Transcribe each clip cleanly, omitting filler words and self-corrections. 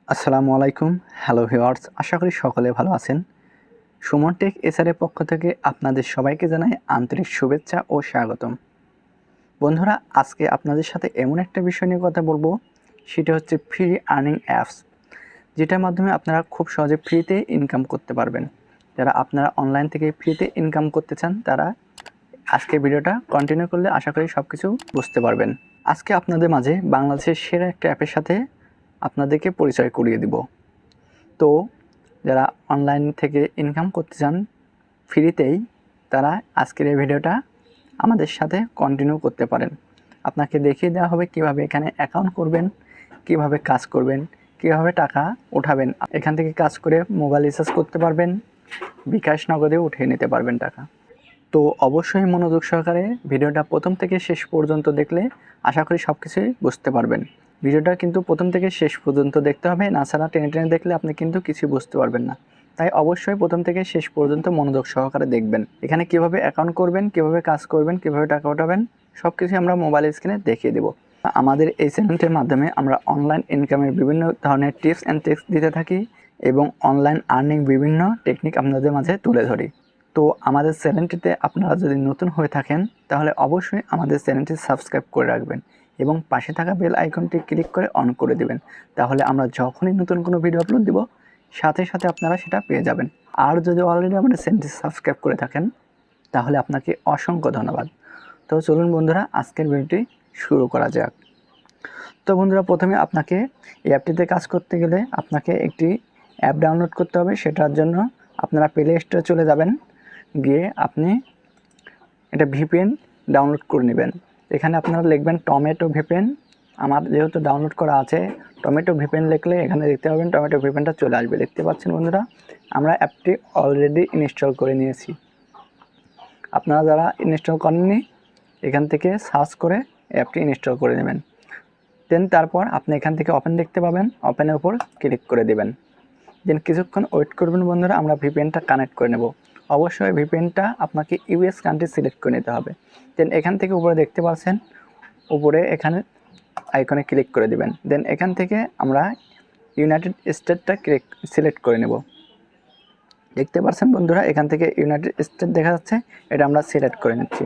আসসালামু আলাইকুম। Hello viewers, আশা করি সকলে ভালো আছেন। সুমন টেক এসআর এর পক্ষ থেকে আপনাদের সবাইকে জানাই আন্তরিক শুভেচ্ছা ও স্বাগতম। বন্ধুরা, আজকে আপনাদের সাথে এমন একটা বিষয় নিয়ে কথা বলবো, সেটা হচ্ছে ফ্রি আর্নিং অ্যাপস, যেটার মাধ্যমে আপনারা খুব সহজে ফ্রিতে ইনকাম করতে পারবেন। যারা আপনারা অনলাইন থেকে ফ্রিতে ইনকাম করতে চান, তারা আজকে ভিডিওটা কন্টিনিউ করলে আশা করি সব কিছু বুঝতে পারবেন। আজকে আপনাদের মাঝে বাংলাদেশের সেরা একটা অ্যাপের সাথে আপনাদেরকে পরিচয় করিয়ে দিব। তো যারা অনলাইন থেকে ইনকাম করতে চান ফ্রিতেই, তারা আজকের এই ভিডিওটা আমাদের সাথে কন্টিনিউ করতে পারেন। আপনাকে দেখিয়ে দেওয়া হবে কিভাবে এখানে অ্যাকাউন্ট করবেন, কিভাবে কাজ করবেন, কিভাবে টাকা উঠাবেন। এখান থেকে কাজ করে মোবাইল রিচার্জ করতে পারবেন, বিকাশ নগদে উঠিয়ে নিতে পারবেন টাকা। তো অবশ্যই মনোযোগ সহকারে ভিডিওটা প্রথম থেকে শেষ পর্যন্ত দেখলে আশা করি সব কিছুই বুঝতে পারবেন। ভিডিওটা কিন্তু প্রথম থেকে শেষ পর্যন্ত দেখতে হবে, না ছাড়া টেনে টেনে দেখলে আপনি কিন্তু কিছুই বুঝতে পারবেন না। তাই অবশ্যই প্রথম থেকে শেষ পর্যন্ত মনোযোগ সহকারে দেখবেন। এখানে কিভাবে অ্যাকাউন্ট করবেন, কিভাবে কাজ করবেন, কিভাবে টাকা উঠাবেন, সব কিছুই আমরা মোবাইল স্ক্রিনে দেখিয়ে দেব। আমাদের এই চ্যানেলটির মাধ্যমে আমরা অনলাইন ইনকামের বিভিন্ন ধরনের টিপস অ্যান্ড ট্রিক্স দিতে থাকি এবং অনলাইন আর্নিং বিভিন্ন টেকনিক আপনাদের মাঝে তুলে ধরি। তো আমাদের চ্যানেলটিতে আপনারা যদি নতুন হয়ে থাকেন, তাহলে অবশ্যই আমাদের চ্যানেলটি সাবস্ক্রাইব করে রাখবেন এবং পাশে থাকা বেল আইকনটি ক্লিক করে অন করে দিবেন। তাহলে আমরা যখনই নতুন কোনো ভিডিও আপলোড দিব, সাথে সাথে আপনারা সেটা পেয়ে যাবেন। আর যদি অলরেডি আমাদের চ্যানেলটি সাবস্ক্রাইব করে থাকেন, তাহলে আপনাকে অসংখ্য ধন্যবাদ। তো চলুন বন্ধুরা, আজকের ভিডিওটি শুরু করা যাক। তো বন্ধুরা, প্রথমে আপনাকে এই অ্যাপটিতে কাজ করতে গেলে আপনাকে একটি অ্যাপ ডাউনলোড করতে হবে। সেটার জন্য আপনারা প্লে স্টোরে চলে যাবেন, গিয়ে আপনি এটা ভিপিএন ডাউনলোড করে নেবেন। এখানে আপনারা লিখবেন টমেটো ভিপিএন। আমার যেহেতু ডাউনলোড করা আছে, টমেটো ভিপিএন লিখলে এখানে দেখতে পাবেন টমেটো ভিপিএনটা চলে আসবে। দেখতে পাচ্ছেন বন্ধুরা, আমরা অ্যাপটি অলরেডি ইনস্টল করে নিয়েছি। আপনারা যারা ইনস্টল করেননি, এখান থেকে সার্চ করে অ্যাপটি ইনস্টল করে নেবেন। দেন তারপর আপনি এখান থেকে ওপেন দেখতে পাবেন, ওপেনের উপর ক্লিক করে দেবেন। দেন কিছুক্ষণ ওয়েট করবেন বন্ধুরা, আমরা ভিপিএনটা কানেক্ট করে নেব। অবশ্যই ভিপিএনটা আপনাকে ইউএস কান্ট্রি সিলেক্ট করে নিতে হবে। দেন এখান থেকে উপরে দেখতে পাচ্ছেন, উপরে এখানে আইকনে ক্লিক করে দিবেন। দেন এখান থেকে আমরা ইউনাইটেড স্টেটটা সিলেক্ট করে নেব। দেখতে পাচ্ছেন বন্ধুরা, এখান থেকে ইউনাইটেড স্টেট দেখা যাচ্ছে, এটা আমরা সিলেক্ট করে নিচ্ছি।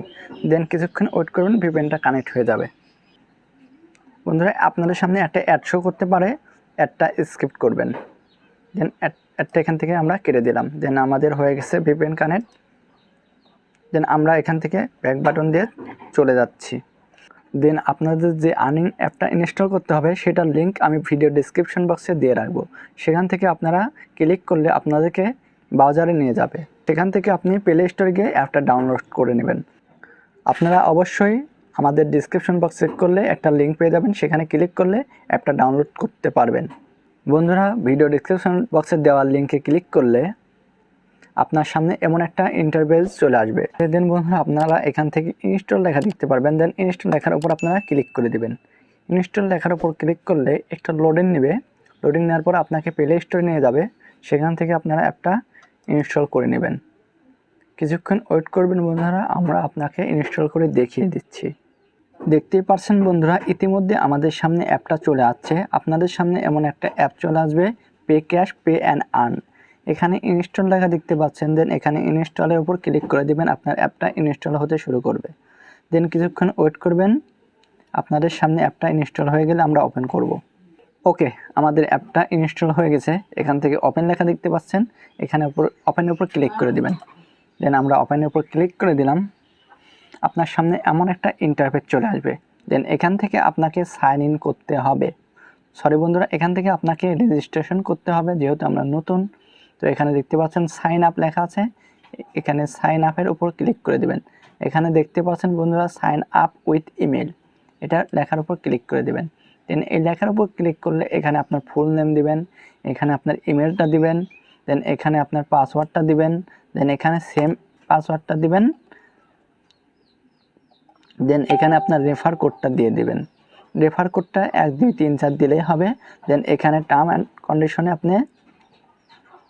দেন কিছুক্ষণ ওয়েট করবেন, ভিপিএনটা কানেক্ট হয়ে যাবে। বন্ধুরা, আপনাদের সামনে একটা অ্যাড শো করতে পারে, অ্যাডটা স্কিপ করবেন। দেন অ্যাডটা এখান থেকে আমরা কেটে দিলাম। দেন আমাদের হয়ে গেছে ভিপিএন কানেক্ট। দেন আমরা এখান থেকে ব্যাক বাটন দিয়ে চলে যাচ্ছি। দেন আপনাদের যে আর্নিং অ্যাপটা ইনস্টল করতে হবে, সেটার লিঙ্ক আমি ভিডিও ডিসক্রিপশন বক্সে দিয়ে রাখবো। সেখান থেকে আপনারা ক্লিক করলে আপনাদেরকে ব্রাউজারে নিয়ে যাবে। সেখান থেকে আপনি প্লে স্টোরে গিয়ে অ্যাপটা ডাউনলোড করে নেবেন। আপনারা অবশ্যই আমাদের ডিসক্রিপশন বক্স চেক করলে একটা লিঙ্ক পেয়ে যাবেন, সেখানে ক্লিক করলে অ্যাপটা ডাউনলোড করতে পারবেন। বন্ধুরা, ভিডিও ডিসক্রিপশন বক্সে দেওয়ার লিঙ্কে ক্লিক করলে আপনার সামনে এমন একটা ইন্টারফেস চলে আসবে। দেন বন্ধুরা, আপনারা এখান থেকে ইনস্টল লেখা দেখতে পারবেন। দেন ইনস্টল লেখার উপর আপনারা ক্লিক করে দিবেন। ইনস্টল লেখার উপর ক্লিক করলে একটা লোডিং নেবে। লোডিং নেওয়ার পর আপনাকে প্লে স্টোরে নিয়ে যাবে। সেখান থেকে আপনারা অ্যাপটা ইনস্টল করে নেবেন। কিছুক্ষণ ওয়েট করবেন বন্ধুরা, আমরা আপনাকে ইনস্টল করে দেখিয়ে দিচ্ছি। দেখতেই পারছেন বন্ধুরা, ইতিমধ্যে আমাদের সামনে অ্যাপটা চলে আসছে। আপনাদের সামনে এমন একটা অ্যাপ চলে আসবে, bkash পে অ্যান্ড আর্ন। এখানে ইনস্টল লেখা দেখতে পাচ্ছেন। দেন এখানে ইনস্টলের উপর ক্লিক করে দিবেন, আপনার অ্যাপটা ইনস্টল হতে শুরু করবে। দেন কিছুক্ষণ ওয়েট করবেন, আপনাদের সামনে অ্যাপটা ইনস্টল হয়ে গেলে আমরা ওপেন করব। ওকে, আমাদের অ্যাপটা ইনস্টল হয়ে গেছে। এখান থেকে ওপেন লেখা দেখতে পাচ্ছেন, এখানে ওপেনের উপর ক্লিক করে দিবেন। দেন আমরা ওপেনের উপর ক্লিক করে দিলাম। আপনার সামনে এমন একটা ইন্টারফেস চলে আসবে। দেন এখান থেকে আপনাকে সাইন ইন করতে হবে। সরি বন্ধুরা, এখান থেকে আপনাকে রেজিস্ট্রেশন করতে হবে, যেহেতু আমরা নতুন। তো এখানে দেখতে পাচ্ছেন সাইন আপ লেখা আছে, এখানে সাইন আপের উপর ক্লিক করে দেবেন। এখানে দেখতে পাচ্ছেন বন্ধুরা, সাইন আপ উইথ ইমেল, এটা লেখার উপর ক্লিক করে দেবেন। দেন এই লেখার উপর ক্লিক করলে এখানে আপনার ফুল নেম দিবেন, এখানে আপনার ইমেলটা দিবেন, দেন এখানে আপনার পাসওয়ার্ডটা দিবেন, দেন এখানে সেম পাসওয়ার্ডটা দিবেন। দেন এখানে আপনার রেফার কোডটা দিয়ে দেবেন। রেফার কোডটা 1 2 3 4 দিলেই হবে। দেন এখানে টার্ম অ্যান্ড কন্ডিশনে আপনি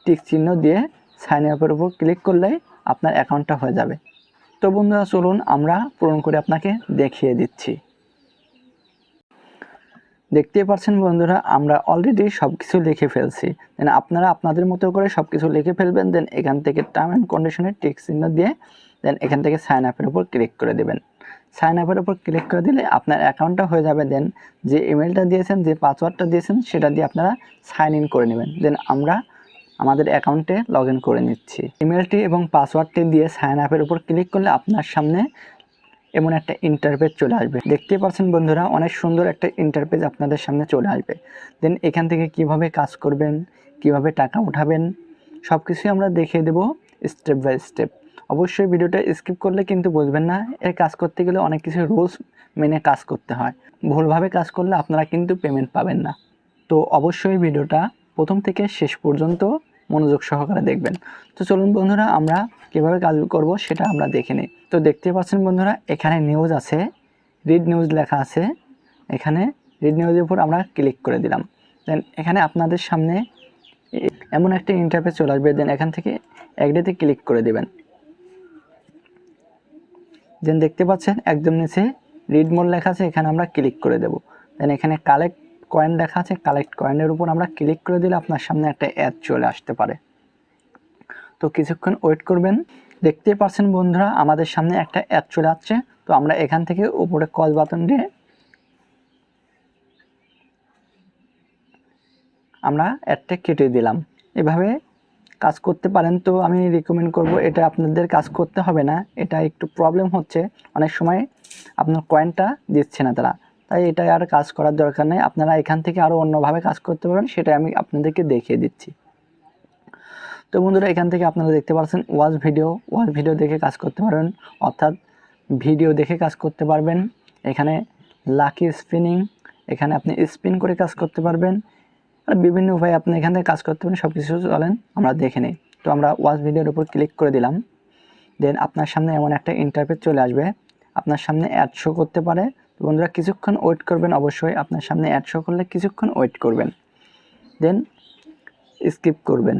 টিক চিহ্ন দিয়ে সাইন আপের উপর ক্লিক করলেই আপনার অ্যাকাউন্টটা হয়ে যাবে। তো বন্ধুরা, চলুন আমরা পূরণ করে আপনাকে দেখিয়ে দিচ্ছি। দেখতেই পাচ্ছেন বন্ধুরা, আমরা অলরেডি সব কিছু লিখে ফেলছি। দেন আপনারা আপনাদের মতো করে সব কিছু লিখে ফেলবেন। দেন এখান থেকে টার্ম অ্যান্ড কন্ডিশনে টিক চিহ্ন দিয়ে দেন এখান থেকে সাইন আপের উপর ক্লিক করে দেবেন। সাইন আপের উপর ক্লিক করে দিলে আপনার অ্যাকাউন্টটা হয়ে যাবে। দেন যে ইমেলটা দিয়েছেন, যে পাসওয়ার্ডটা দিয়েছেন সেটা দিয়ে আপনারা সাইন ইন করে নেবেন। দেন আমরা আমাদের অ্যাকাউন্টে লগ ইন করে নিচ্ছি। ইমেলটি এবং পাসওয়ার্ডটি দিয়ে সাইন আপের উপর ক্লিক করলে আপনার সামনে এমন একটা ইন্টারপেজ চলে আসবে। দেখতে পাচ্ছেন বন্ধুরা, অনেক সুন্দর একটা ইন্টারপেজ আপনাদের সামনে চলে আসবে। দেন এখান থেকে কিভাবে কাজ করবেন, কিভাবে টাকা উঠাবেন, সব কিছুই আমরা দেখিয়ে দেব স্টেপ বাই স্টেপ। অবশ্যই ভিডিওটা স্কিপ করলে কিন্তু বুঝবেন না। এর কাজ করতে গেলে অনেক কিছু রুলস মেনে কাজ করতে হয়। ভুলভাবে কাজ করলে আপনারা কিন্তু পেমেন্ট পাবেন না। তো অবশ্যই ভিডিওটা প্রথম থেকে শেষ পর্যন্ত মনোযোগ সহকারে দেখবেন। তো চলুন বন্ধুরা, আমরা কীভাবে কাজ করব সেটা আমরা দেখে নিই। তো দেখতে পাচ্ছেন বন্ধুরা, এখানে নিউজ আছে, রিড নিউজ লেখা আছে। এখানে রিড নিউজের উপর আমরা ক্লিক করে দিলাম। দেন এখানে আপনাদের সামনে এমন একটা ইন্টারফেস চলে আসবে। দেন এখান থেকে অ্যাগ্রিতে ক্লিক করে দেবেন। দেন দেখতে পাচ্ছেন একদম নিচে রিড মোর লেখা আছে, এখানে আমরা ক্লিক করে দেব। দেন এখানে কালেক্ট কয়েন লেখা আছে, কালেক্ট কয়েনের উপর আমরা ক্লিক করে দিলে আপনার সামনে একটা অ্যাড চলে আসতে পারে। তো কিছুক্ষণ ওয়েট করবেন। দেখতেই পাচ্ছেন বন্ধুরা, আমাদের সামনে একটা অ্যাড চলে আসছে। তো আমরা এখান থেকে উপরে কল বাটন দিয়ে আমরা অ্যাডটা কেটে দিলাম। এভাবে কাজ করতে পারেন। তো আমি রিকমেন্ড করব, এটা আপনাদের কাজ করতে হবে না। এটা একটু প্রবলেম হচ্ছে, অনেক সময় আপনার কয়েনটা দিচ্ছে না তারা, তাই এটা আর কাজ করার দরকার নেই। আপনারা এখান থেকে আরও অন্যভাবে কাজ করতে পারবেন, সেটা আমি আপনাদেরকে দেখিয়ে দিচ্ছি। তো বন্ধুরা, এখান থেকে আপনারা দেখতে পাচ্ছেন ওয়াচ ভিডিও দেখে কাজ করতে পারবেন, অর্থাৎ ভিডিও দেখে কাজ করতে পারবেন। এখানে লাকি স্পিনিং, এখানে আপনি স্পিন করে কাজ করতে পারবেন। আর বিভিন্ন উপায়ে আপনি এখান থেকে কাজ করতে পারেন। সব কিছু চলেন আমরা দেখে নিই। তো আমরা ওয়াচ ভিডিওর উপর ক্লিক করে দিলাম। দেন আপনার সামনে এমন একটা ইন্টারফেস চলে আসবে, আপনার সামনে অ্যাড শো করতে পারে। তো বন্ধুরা কিছুক্ষণ ওয়েট করবেন। অবশ্যই আপনার সামনে অ্যাড শো করলে কিছুক্ষণ ওয়েট করবেন, দেন স্কিপ করবেন।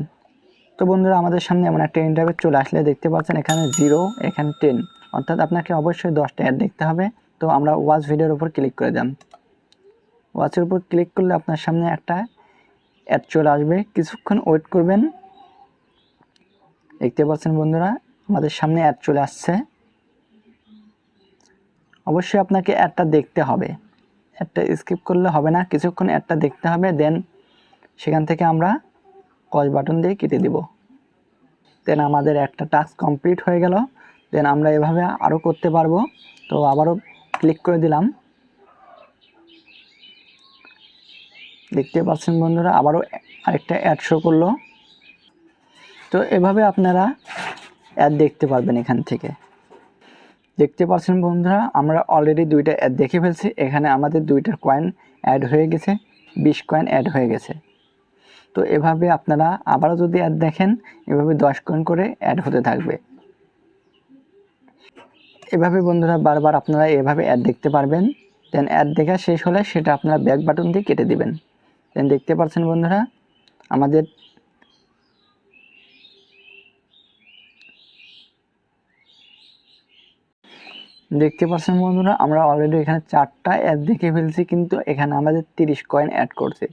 তো বন্ধুরা, আমাদের সামনে এমন একটা ইন্টারফেস চলে আসলে দেখতে পাচ্ছেন এখানে 0, এখানে 10, অর্থাৎ আপনাকে অবশ্যই 10টা অ্যাড দেখতে হবে। তো আমরা ওয়াচ ভিডিওর উপর ক্লিক করে দিলাম। ওয়াচের উপর ক্লিক করলে আপনার সামনে একটা অ্যাড চলে আসবে, কিছুক্ষণ ওয়েট করবেন। দেখতে পাচ্ছেন বন্ধুরা, আমাদের সামনে অ্যাড চলে আসছে। অবশ্যই আপনাকে অ্যাডটা দেখতে হবে, অ্যাডটা স্কিপ করলে হবে না, কিছুক্ষণ অ্যাডটা দেখতে হবে। দেন সেখান থেকে আমরা কল বাটন দিয়ে কেটে দিব। দেন আমাদের একটা টাস্ক কমপ্লিট হয়ে গেল। দেন আমরা এভাবে আরও করতে পারবো। তো আবারও ক্লিক করে দিলাম। দেখতে পাচ্ছেন বন্ধুরা, আবারও আরেকটা অ্যাড শো করলো। তো এভাবে আপনারা অ্যাড দেখতে পারবেন এখান থেকে। দেখতে পাচ্ছেন বন্ধুরা, আমরা অলরেডি 2টা অ্যাড দেখে ফেলছি। এখানে আমাদের 2টা কয়েন অ্যাড হয়ে গেছে, 20 কয়েন অ্যাড হয়ে গেছে। তো এভাবে আপনারা আবারও যদি অ্যাড দেখেন, এভাবে 10 কয়েন করে অ্যাড হতে থাকবে। এভাবে বন্ধুরা বারবার আপনারা এভাবে অ্যাড দেখতে পারবেন। দেন অ্যাড দেখা শেষ হলে সেটা আপনারা ব্যাক বাটন দিয়ে কেটে দিবেন। দেন দেখতে পাচ্ছেন বন্ধুরা, আমাদের আমরা অলরেডি এখানে 4টা অ্যাড দেখে ফেলছি, কিন্তু এখানে আমাদের 30 কয়েন অ্যাড করছে,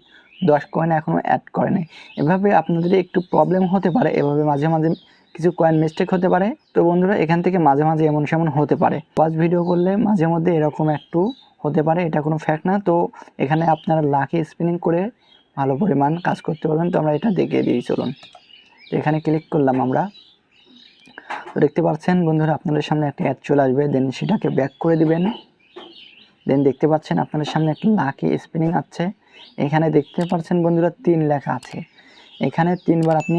10 কয়েন এখনও অ্যাড করে নাই। এভাবে আপনাদের একটু প্রবলেম হতে পারে, এভাবে মাঝে মাঝে কিছু কয়েন মিস্টেক হতে পারে। তো বন্ধুরা, এখান থেকে মাঝে মাঝে এমন সেমন হতে পারে। ওয়াচ ভিডিও করলে মাঝে মধ্যে এরকম একটু হতে পারে, এটা কোনো ফ্যাক্ট না। তো এখানে আপনারা লাকি স্পিনিং করে ভালো পরিমাণ কাজ করতে পারবেন। তো আমরা এটা দেখিয়ে দিই, চলুন। তো এখানে ক্লিক করলাম আমরা। তো দেখতে পাচ্ছেন বন্ধুরা, আপনাদের সামনে একটা অ্যাড চলে আসবে। দেন সেটাকে ব্যাক করে দিবেন। দেন দেখতে পাচ্ছেন আপনাদের সামনে একটা লাকি স্পিনিং আছে। এখানে দেখতে পাচ্ছেন বন্ধুরা 3 লেখা আছে। এখানে 3বার আপনি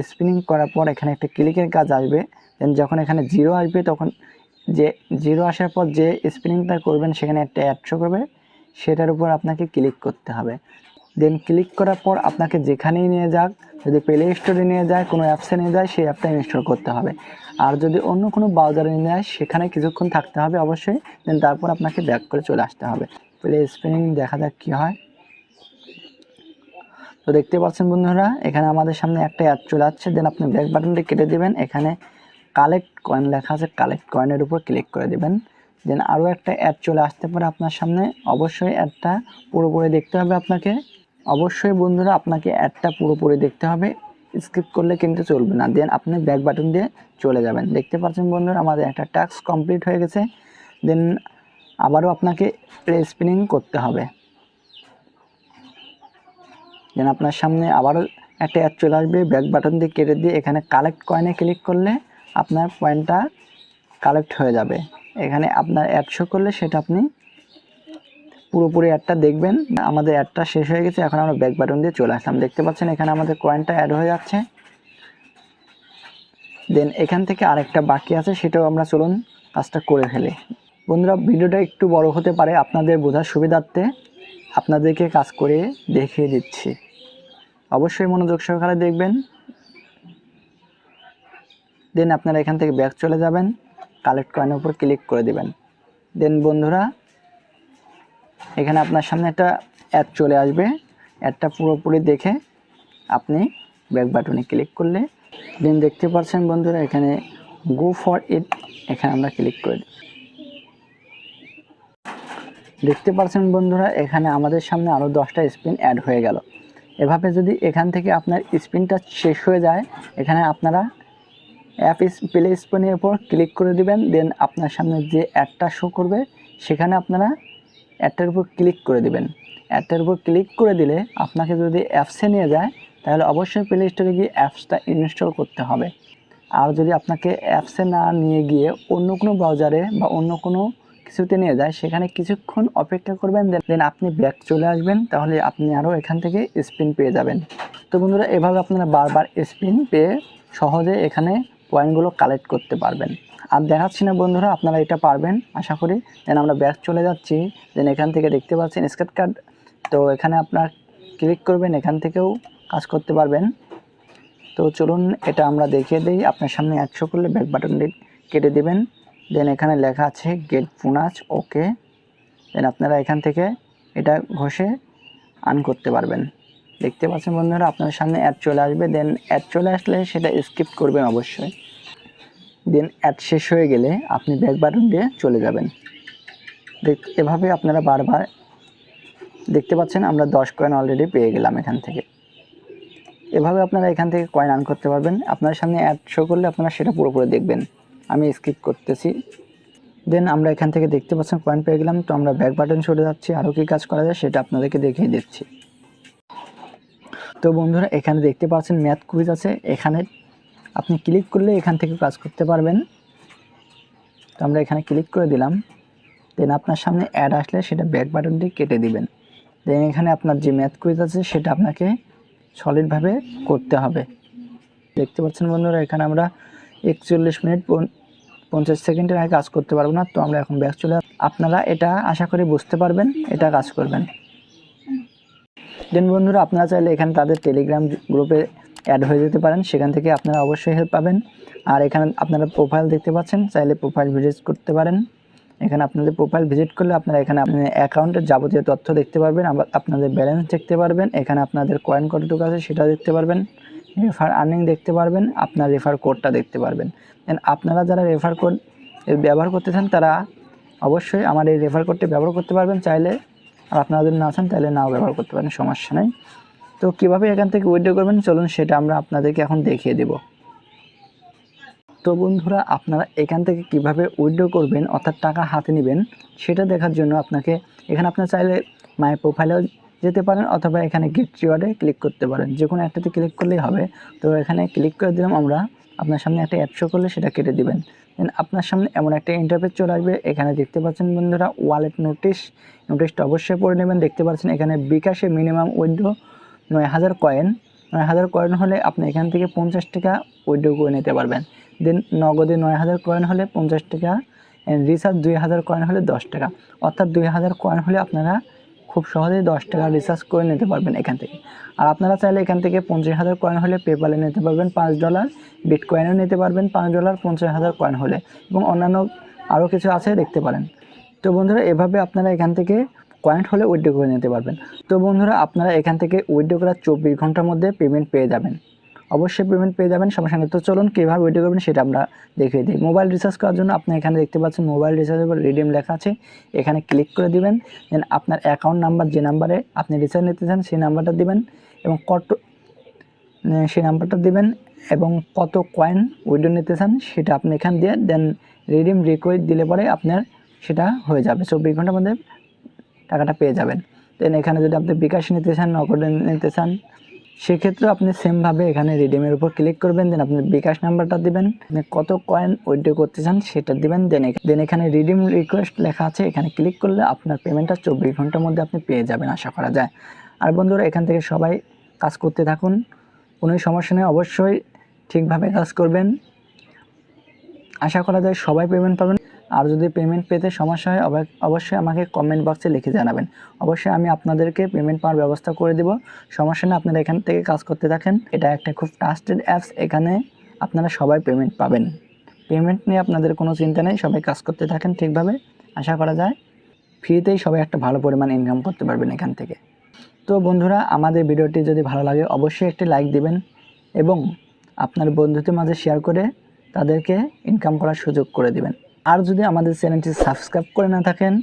স্পিনিং করার পর এখানে একটা ক্লিকের কাজ আসবে। দেন যখন এখানে 0 আসবে, তখন যে 0 আসার পর যে স্পিনিংটা করবেন সেখানে একটা অ্যাড শো করবে, সেটার উপর আপনাকে ক্লিক করতে হবে। দেন ক্লিক করার পর আপনাকে যেখানেই নিয়ে যাক, যদি প্লে স্টোরে নিয়ে যায়, কোনো অ্যাপসে নিয়ে যায়, সেই অ্যাপটা ইনস্টল করতে হবে। আর যদি অন্য কোনো ব্রাউজারে নিয়ে যায়, সেখানে কিছুক্ষণ থাকতে হবে অবশ্যই। দেন তারপর আপনাকে ব্যাক করে চলে আসতে হবে। প্লে স্পিনিং দেখা যাক কী হয়। তো দেখতে পাচ্ছেন বন্ধুরা, এখানে আমাদের সামনে একটা অ্যাড চলে আসছে। দেন আপনি ব্যাক বাটনটি কেটে দেবেন। এখানে কালেক্ট কয়েন লেখা আছে, কালেক্ট কয়েনের উপর ক্লিক করে দেবেন। দেন আরও একটা অ্যাড চলে আসতে পারে আপনার সামনে। অবশ্যই অ্যাডটা পুরোপুরি দেখতে হবে আপনাকে। অবশ্যই বন্ধুরা আপনাকে অ্যাডটা পুরোপুরি দেখতে হবে, স্কিপ করলে কিন্তু চলবে না। দেন আপনি ব্যাক বাটন দিয়ে চলে যাবেন। দেখতে পাচ্ছেন বন্ধুরা আমাদের একটা টাস্ক কমপ্লিট হয়ে গেছে। দেন আবারও আপনাকে স্পিনিং করতে হবে। দেন আপনার সামনে আবারও একটা অ্যাড চলে আসবে, ব্যাক বাটন দিয়ে কেটে দিয়ে এখানে কালেক্ট কয়েনে ক্লিক করলে আপনার পয়েন্টটা কালেক্ট হয়ে যাবে। এখানে আপনার অ্যাড শো করলে সেটা আপনি পুরোপুরি অ্যাডটা দেখবেন। আমাদের অ্যাডটা শেষ হয়ে গেছে, এখন আমরা ব্যাক বাটন দিয়ে চলে আসলাম। দেখতে পাচ্ছেন এখানে আমাদের কয়েনটা অ্যাড হয়ে যাচ্ছে। দেন এখান থেকে আরেকটা বাকি আছে, সেটাও আমরা চলুন কাজটা করে ফেলি। বন্ধুরা ভিডিওটা একটু বড় হতে পারে, আপনাদের বোঝার সুবিধার্থে আপনাদেরকে কাজ করে দেখিয়ে দিচ্ছি। অবশ্যই মনোযোগ সহকারে দেখবেন। দেন আপনারা এখান থেকে ব্যাক চলে যাবেন, কালেক্ট কয়েনের উপর ক্লিক করে দিবেন। দেন বন্ধুরা এখানে আপনার সামনে একটা অ্যাড চলে আসবে। অ্যাডটা পুরোপুরি দেখে আপনি ব্যাক বাটনে ক্লিক করলে দেন দেখতে পাচ্ছেন বন্ধুরা এখানে গো ফর ইট, এখানে আমরা ক্লিক করে দিই। দেখতে পাচ্ছেন বন্ধুরা এখানে আমাদের সামনে আরও 10টা স্পিন অ্যাড হয়ে গেল। এভাবে যদি এখান থেকে আপনার স্পিনটা শেষ হয়ে যায়, এখানে আপনারা অ্যাপ প্লে স্পিনের উপর ক্লিক করে দিবেন। দেন আপনার সামনে যে অ্যাডটা শো করবে সেখানে আপনারা অ্যাডটার উপর ক্লিক করে দিবেন। অ্যাডটার উপর ক্লিক করে দিলে আপনাকে যদি অ্যাপসে নিয়ে যায় তাহলে অবশ্যই প্লে স্টোরে গিয়ে অ্যাপসটা ইনস্টল করতে হবে। আর যদি আপনাকে অ্যাপসে না নিয়ে গিয়ে অন্য কোনো ব্রাউজারে বা অন্য কোনো কিছুতে নিয়ে যায়, সেখানে কিছুক্ষণ অপেক্ষা করবেন। দেন আপনি ব্যাক চলে আসবেন, তাহলে আপনি আরও এখান থেকে স্পিন পেয়ে যাবেন। তো বন্ধুরা এভাবে আপনারা বারবার স্পিন পেয়ে সহজে এখানে পয়েন্টগুলো কালেক্ট করতে পারবেন। আর দেখাচ্ছি না বন্ধুরা, আপনারা এটা পারবেন আশা করি। দেন আমরা ব্যাক চলে যাচ্ছি। দেন এখান থেকে দেখতে পাচ্ছেন স্ক্র্যাচ কার্ড, তো এখানে আপনার ক্লিক করবেন, এখান থেকেও কাজ করতে পারবেন। তো চলুন এটা আমরা দেখিয়ে দিই। আপনার সামনে 100 করলে ব্যাক বাটন কেটে দেবেন। দেন এখানে লেখা আছে গেট বোনাস, ওকে। দেন আপনারা এখান থেকে এটা ঘষে আর্ন করতে পারবেন। দেখতে পাচ্ছেন বন্ধুরা আপনার সামনে অ্যাড চলে আসবে। দেন অ্যাড চলে আসলে সেটা স্কিপ করবেন অবশ্যই। দেন অ্যাড শেষ হয়ে গেলে আপনি ব্যাক বাটন দিয়ে চলে যাবেন। এভাবে আপনারা বারবার দেখতে পাচ্ছেন আমরা 10 কয়েন অলরেডি পেয়ে গেলাম এখান থেকে। এভাবে আপনারা এখান থেকে কয়েন আর্ন করতে পারবেন। আপনার সামনে অ্যাড শো করলে আপনারা সেটা পুরোপুরি দেখবেন। আমি স্কিপ করতেছি। দেন আমরা এখান থেকে দেখতে পাচ্ছেন কয়েন পেয়ে গেলাম। তো আমরা ব্যাক বাটন চলে যাচ্ছি, আরও কী কাজ করা যায় সেটা আপনাদেরকে দেখিয়ে দিচ্ছি। তো বন্ধুরা এখানে দেখতে পাচ্ছেন ম্যাথ কুইজ আছে, এখানে আপনি ক্লিক করলে এখান থেকে কাজ করতে পারবেন। তো আমরা এখানে ক্লিক করে দিলাম। দেন আপনার সামনে অ্যাড আসলে সেটা ব্যাক বাটন দিয়ে কেটে দিবেন। দেন এখানে আপনার যে ম্যাথ কুইজ আছে সেটা আপনাকে সলিডভাবে করতে হবে। দেখতে পাচ্ছেন বন্ধুরা এখানে আমরা 41 মিনিট 50 সেকেন্ডের আগে কাজ করতে পারবো না। তো আমরা এখন ব্যাক চলে, আপনারা এটা আশা করি বুঝতে পারবেন, এটা কাজ করবেন। দেন বন্ধুরা আপনারা চাইলে এখানে তাদের টেলিগ্রাম গ্রুপে অ্যাড হয়ে যেতে পারেন, সেখান থেকে আপনারা অবশ্যই হেল্প পাবেন। আর এখানে আপনারা প্রোফাইল দেখতে পাচ্ছেন, চাইলে প্রোফাইল ভিজিট করতে পারেন। এখানে আপনাদের প্রোফাইল ভিজিট করলে আপনারা এখানে আপনার অ্যাকাউন্টের যাবতীয় তথ্য দেখতে পারবেন, আপনাদের ব্যালেন্স দেখতে পারবেন, এখানে আপনাদের কয়েন কতটুকু আছে সেটা দেখতে পারবেন, রেফার আর্নিং দেখতে পারবেন, আপনার রেফার কোডটা দেখতে পারবেন। দেন আপনারা যারা রেফার কোড ব্যবহার করতে চান তারা অবশ্যই আমার এই রেফার কোডটি ব্যবহার করতে পারবেন চাইলে। আর আপনারা যদি না চান তাহলে নাও ব্যবহার করতে পারেন, সমস্যা নেই। তো কীভাবে এখান থেকে উইথড্র করবেন চলুন সেটা আমরা আপনাদেরকে এখন দেখিয়ে দেব। তো বন্ধুরা আপনারা এখান থেকে কিভাবে উইথড্র করবেন অর্থাৎ টাকা হাতে নেবেন সেটা দেখার জন্য আপনাকে এখানে আপনারা চাইলে মাই প্রোফাইলেও যেতে পারেন অথবা এখানে গেট রিওয়ার্ডে ক্লিক করতে পারেন, যে কোনো একটাতে ক্লিক করলেই হবে। তো এখানে ক্লিক করে দিলাম আমরা, আপনার সামনে একটা অ্যাড শো করলে সেটা কেটে দিবেন। দেন আপনার সামনে এমন একটা ইন্টারফেস চলে আসবে, এখানে দেখতে পাচ্ছেন বন্ধুরা ওয়ালেট নোটিশটা অবশ্যই পড়ে নেবেন। দেখতে পাচ্ছেন এখানে বিকাশে মিনিমাম উইথড্র 9000 কয়েন, 9000 কয়েন হলে আপনি এখান থেকে 50 টাকা উইথড্র করে নিতে পারবেন। দেন নগদে 9000 কয়েন হলে 50 টাকা, রিচার্জ 2000 কয়েন হলে 10 টাকা, অর্থাৎ 2000 কয়েন হলে আপনারা খুব সহজেই 10 টাকা রিচার্জ করে নিতে পারবেন এখান থেকে। আর আপনারা চাইলে এখান থেকে 50,000 কয়েন হলে পেপ্যালে নিতে পারবেন $5, বিটকয়েনও নিতে পারবেন $5 50,000 কয়েন হলে, এবং অন্যান্য আরও কিছু আছে দেখতে পারেন। তো বন্ধুরা এভাবে আপনারা এখান থেকে কয়েন হলে উইথড্র করে নিতে পারবেন। তো বন্ধুরা আপনারা এখান থেকে উইথড্র করার 24 ঘন্টার মধ্যে পেমেন্ট পেয়ে যাবেন। অবশ্যই পেমেন্ট পেয়ে যাবেন, সমস্যা নেই। তো চলুন কীভাবে উইথড্র করবেন সেটা আমরা দেখিয়ে দিই। মোবাইল রিচার্জ করার জন্য আপনি এখানে দেখতে পাচ্ছেন মোবাইল রিচার্জের উপর রিডিম লেখা আছে, এখানে ক্লিক করে দিবেন। দেন আপনার অ্যাকাউন্ট নাম্বার, যে নাম্বারে আপনি রিচার্জ নিতে চান সেই নাম্বারটা দিবেন এবং সেই নাম্বারটা দিবেন এবং কত কয়েন উইথড্র নিতে চান সেটা আপনি এখান দিয়ে দেন রিডিম রিকোয়েস্ট দিলে পরে আপনার সেটা হয়ে যাবে, 24 ঘন্টার মধ্যে টাকাটা পেয়ে যাবেন। দেন এখানে যদি আপনি বিকাশ নিতে চান, নগদ নিতে চান, সেক্ষেত্রে আপনি সেমভাবে এখানে রিডিমের উপর ক্লিক করবেন। দেন আপনি বিকাশ নাম্বারটা দিবেন, আপনি কত কয়েন উইথড্র করতে চান সেটা দিবেন। দেন এখানে রিডিম রিকোয়েস্ট লেখা আছে, এখানে ক্লিক করলে আপনার পেমেন্টটা 24 ঘন্টার মধ্যে আপনি পেয়ে যাবেন আশা করা যায়। আর বন্ধুরা এখান থেকে সবাই কাজ করতে থাকুন, কোনো সমস্যা নেই, অবশ্যই ঠিকভাবে কাজ করবেন, আশা করা যায় সবাই পেমেন্ট পাবেন। আর যদি পেমেন্ট পেতে সমস্যা হয় অবশ্যই আমাকে কমেন্ট বক্সে লিখে জানাবেন, অবশ্যই আমি আপনাদেরকে পেমেন্ট পাওয়ার ব্যবস্থা করে দেব, সমস্যা নেই। আপনারা এখান থেকে কাজ করতে থাকেন, এটা একটা খুব ট্রাস্টেড অ্যাপস, এখানে আপনারা সবাই পেমেন্ট পাবেন, পেমেন্ট নিয়ে আপনাদের কোনো চিন্তা নেই, সবাই কাজ করতে থাকেন ঠিকভাবে, আশা করা যায় ফ্রিতেই সবাই একটা ভালো পরিমাণ ইনকাম করতে পারবেন এখান থেকে। তো বন্ধুরা আমাদের ভিডিওটি যদি ভালো লাগে অবশ্যই একটি লাইক দিবেন এবং আপনার বন্ধুদের মাঝে শেয়ার করে তাদেরকে ইনকাম করার সুযোগ করে দিবেন। আর যদি আমাদের চ্যানেলটি সাবস্ক্রাইব করে না থাকেন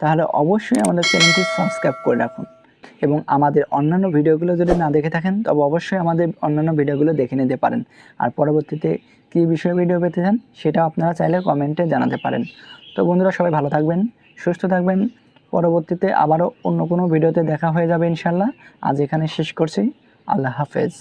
তাহলে অবশ্যই আমাদের চ্যানেলটি সাবস্ক্রাইব করে রাখুন এবং আমাদের অন্যান্য ভিডিওগুলো যদি না দেখে থাকেন তবে অবশ্যই আমাদের অন্যান্য ভিডিওগুলো দেখে নিতে পারেন। আর পরবর্তীতে কী বিষয়ে ভিডিও পেতে চান সেটাও আপনারা চাইলে কমেন্টে জানাতে পারেন। তো বন্ধুরা সবাই ভালো থাকবেন, সুস্থ থাকবেন, পরবর্তীতে আবারও অন্য কোনো ভিডিওতে দেখা হয়ে যাবে ইনশাল্লাহ। আজ এখানে শেষ করছি, আল্লাহ হাফেজ।